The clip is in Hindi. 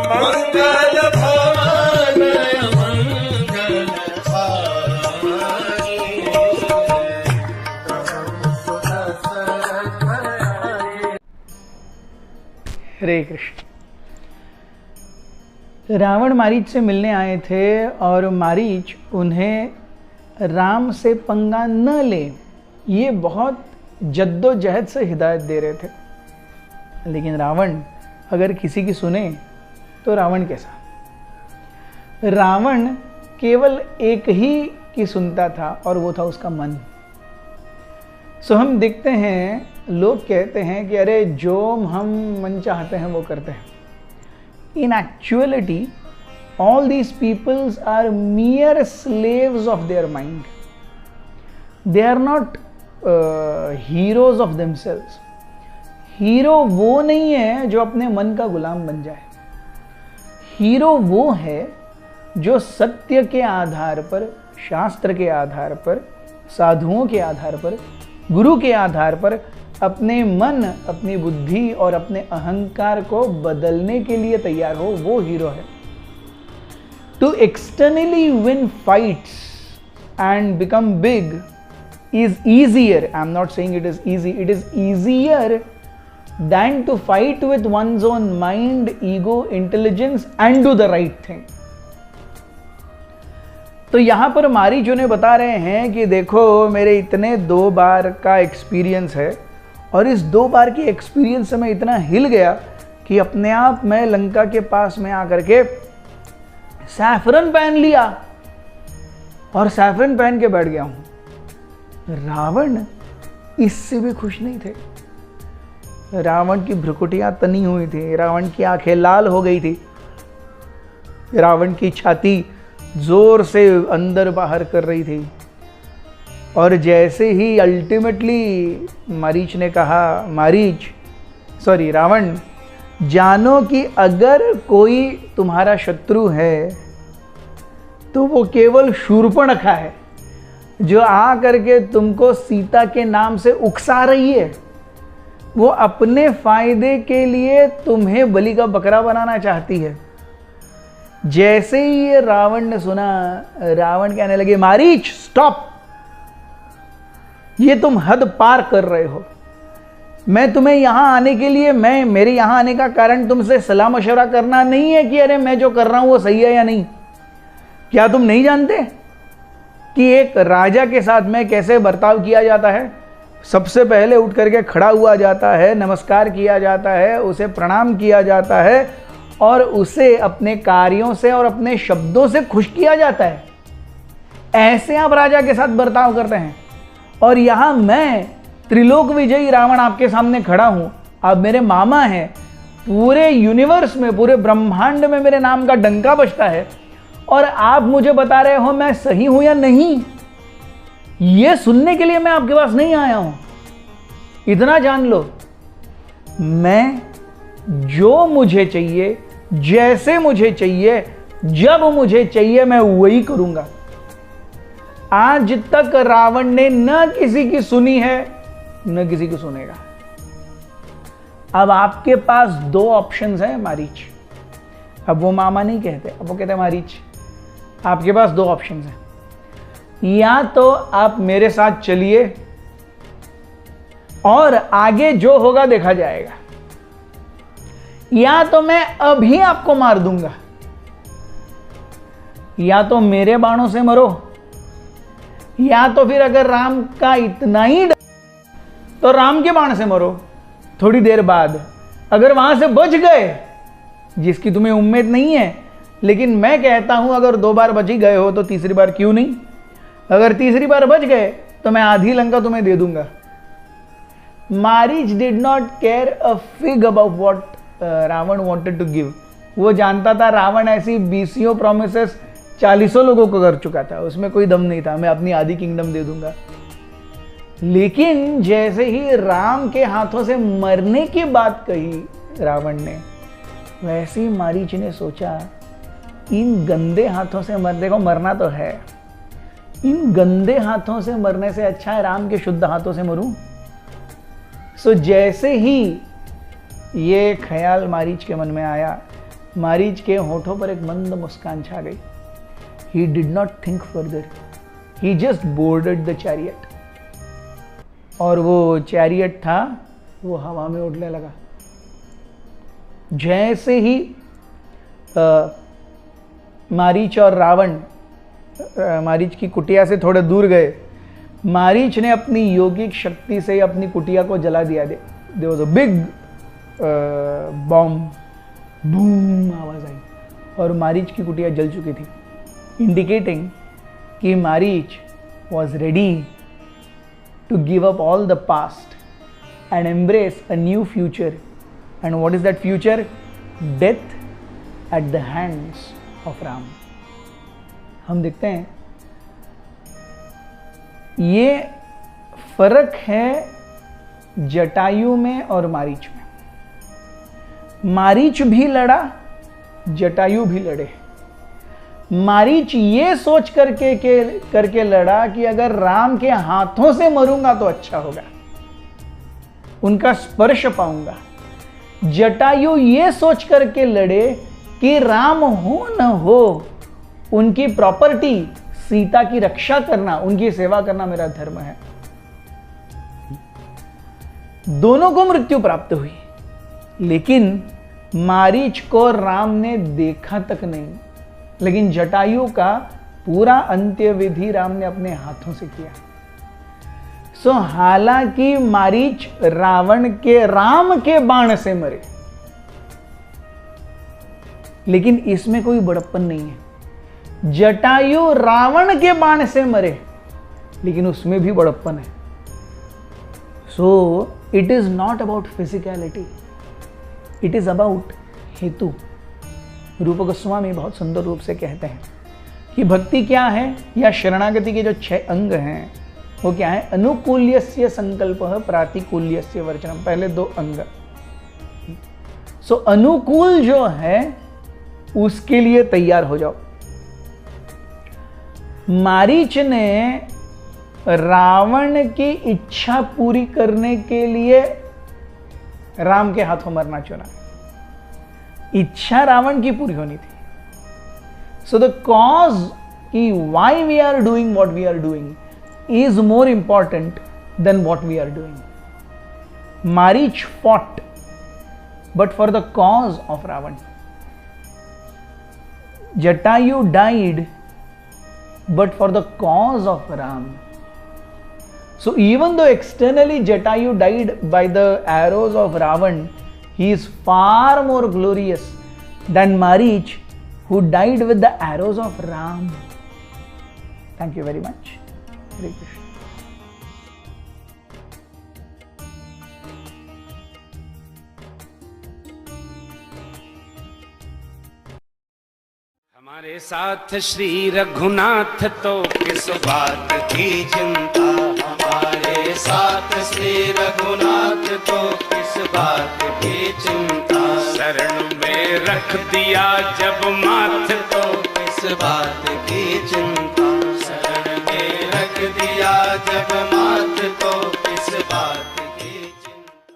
मंगल भवन मंगल हारी। हरे कृष्ण। रावण मारीच से मिलने आए थे और मारीच उन्हें राम से पंगा न ले, ये बहुत जद्दोजहद से हिदायत दे रहे थे। लेकिन रावण अगर किसी की सुने तो रावण कैसा? रावण केवल एक ही की सुनता था और वो था उसका मन। सो हम देखते हैं, लोग कहते हैं कि अरे जो हम मन चाहते हैं वो करते हैं। In actuality, all these peoples are mere slaves of their mind. They are not heroes of themselves. Hero वो नहीं है जो अपने मन का गुलाम बन जाए। हीरो वो है जो सत्य के आधार पर, शास्त्र के आधार पर, साधुओं के आधार पर, गुरु के आधार पर अपने मन, अपनी बुद्धि और अपने अहंकार को बदलने के लिए तैयार हो, वो हीरो है। To externally win fights and become big is easier. I am not saying it is easy, it is easier than to fight with one's own mind, ego, intelligence and do the right thing. तो यहां पर मारीच उन्हें बता रहे हैं कि देखो मेरे इतने 2 बार का एक्सपीरियंस है और इस 2 बार के एक्सपीरियंस से मैं इतना हिल गया कि अपने आप मैं लंका के पास में आकर के सैफरन पहन लिया और सैफरन पहन के बैठ गया हूं। रावण इससे भी खुश नहीं थे। रावण की भ्रुकुटियां तनी हुई थी, रावण की आंखें लाल हो गई थी, रावण की छाती जोर से अंदर बाहर कर रही थी। और जैसे ही अल्टीमेटली मारीच ने कहा, रावण, जानो कि अगर कोई तुम्हारा शत्रु है तो वो केवल शूर्पणखा है जो आ करके तुमको सीता के नाम से उकसा रही है। वो अपने फायदे के लिए तुम्हें बलि का बकरा बनाना चाहती है। जैसे ही ये रावण ने सुना, रावण कहने लगे, मारीच स्टॉप, ये तुम हद पार कर रहे हो। मैं तुम्हें यहां आने के लिए, मेरे यहां आने का कारण तुमसे सलाह मशवरा करना नहीं है कि अरे मैं जो कर रहा हूं वो सही है या नहीं। क्या तुम नहीं जानते कि एक राजा के साथ में कैसे बर्ताव किया जाता है? सबसे पहले उठ करके खड़ा हुआ जाता है, नमस्कार किया जाता है, उसे प्रणाम किया जाता है और उसे अपने कार्यों से और अपने शब्दों से खुश किया जाता है। ऐसे आप राजा के साथ बर्ताव करते हैं। और यहां मैं त्रिलोक विजयी रावण आपके सामने खड़ा हूं, आप मेरे मामा हैं, पूरे यूनिवर्स में, पूरे ब्रह्मांड में मेरे नाम का डंका बजता है और आप मुझे बता रहे हो मैं सही हूं या नहीं। ये सुनने के लिए मैं आपके पास नहीं आया हूं। इतना जान लो, मैं जो मुझे चाहिए, जैसे मुझे चाहिए, जब मुझे चाहिए, मैं वही करूंगा। आज तक रावण ने न किसी की सुनी है, न किसी की सुनेगा। अब आपके पास 2 ऑप्शंस हैं मारीच। अब वो मामा नहीं कहते, अब वो कहते हैं मारीच, आपके पास 2 ऑप्शंस हैं। या तो आप मेरे साथ चलिए और आगे जो होगा देखा जाएगा, या तो मैं अभी आपको मार दूंगा, या तो मेरे बाणों से मरो, या तो फिर अगर राम का इतना ही डर तो राम के बाण से मरो। थोड़ी देर बाद अगर वहां से बच गए, जिसकी तुम्हें उम्मीद नहीं है, लेकिन मैं कहता हूं अगर 2 बार बच ही गए हो तो तीसरी बार क्यों नहीं? अगर तीसरी बार बच गए तो मैं आधी लंका तुम्हें दे दूंगा। Marich did not care a fig about what Ravan wanted to give. वो जानता था रावण ऐसी 20 प्रॉमिसेस 40 लोगों को कर चुका था, उसमें कोई दम नहीं था, मैं अपनी आधी किंगडम दे दूंगा। लेकिन जैसे ही राम के हाथों से मरने की बात कही रावण ने, वैसे ही मारीच ने सोचा इन गंदे हाथों से मरने को मरना तो है, इन गंदे हाथों से मरने से अच्छा है राम के शुद्ध हाथों से मरूं। सो जैसे ही ये ख्याल मारीच के मन में आया, मारीच के होठों पर एक मंद मुस्कान छा गई। He did not think further. He just boarded the chariot. और वो चैरियट था वो हवा में उड़ने लगा। जैसे ही मारीच और रावण मारीच की कुटिया से थोड़े दूर गए, मारीच ने अपनी योगिक शक्ति से अपनी कुटिया को जला दिया। There was a big bomb, boom आवाज आई और मारीच की कुटिया जल चुकी थी, इंडिकेटिंग कि Marich was ready to give up all the past and embrace a new future. And what is that future? Death at the hands of Ram. हम देखते हैं ये फर्क है जटायु में और मारीच में। मारीच भी लड़ा, जटायु भी लड़े। मारीच ये सोच करके लड़ा कि अगर राम के हाथों से मरूंगा तो अच्छा होगा, उनका स्पर्श पाऊंगा। जटायु ये सोच करके लड़े कि राम हो न हो, उनकी प्रॉपर्टी सीता की रक्षा करना, उनकी सेवा करना मेरा धर्म है। दोनों को मृत्यु प्राप्त हुई, लेकिन मारीच को राम ने देखा तक नहीं, लेकिन जटायु का पूरा अंत्य विधि राम ने अपने हाथों से किया। हालांकि मारीच रावण के राम के बाण से मरे, लेकिन इसमें कोई बड़प्पन नहीं है। जटायु रावण के बाण से मरे, लेकिन उसमें भी बड़प्पन है। So it is not about physicality, it is about हेतु। रूप गोस्वामी बहुत सुंदर रूप से कहते हैं कि भक्ति क्या है, या शरणागति के जो 6 अंग हैं वो क्या है? अनुकूल्यस्य संकल्पः, प्रातिकूल्यस्य वर्जनम। पहले 2 अंग। अनुकूल जो है उसके लिए तैयार हो जाओ। मारीच ने रावण की इच्छा पूरी करने के लिए राम के हाथों मरना चुना। इच्छा रावण की पूरी होनी थी। सो द कॉज कि why we are doing what we are doing is more important than what we are doing. Marich fought, but for the cause of Ravan. Jatayu died, but for the cause of Ram. So even though externally Jatayu died by the arrows of Ravan, he is far more glorious than Marich, who died with the arrows of Ram. Thank you very much. हरे कृष्ण। हमारे साथ श्री रघुनाथ तो किस बात की चिंता, हमारे साथ श्री रघुनाथ तो किस बात की चिंता। शरण में रख दिया जब माथ तो किस बात की चिंता। शरण में रख दिया जब माथ तो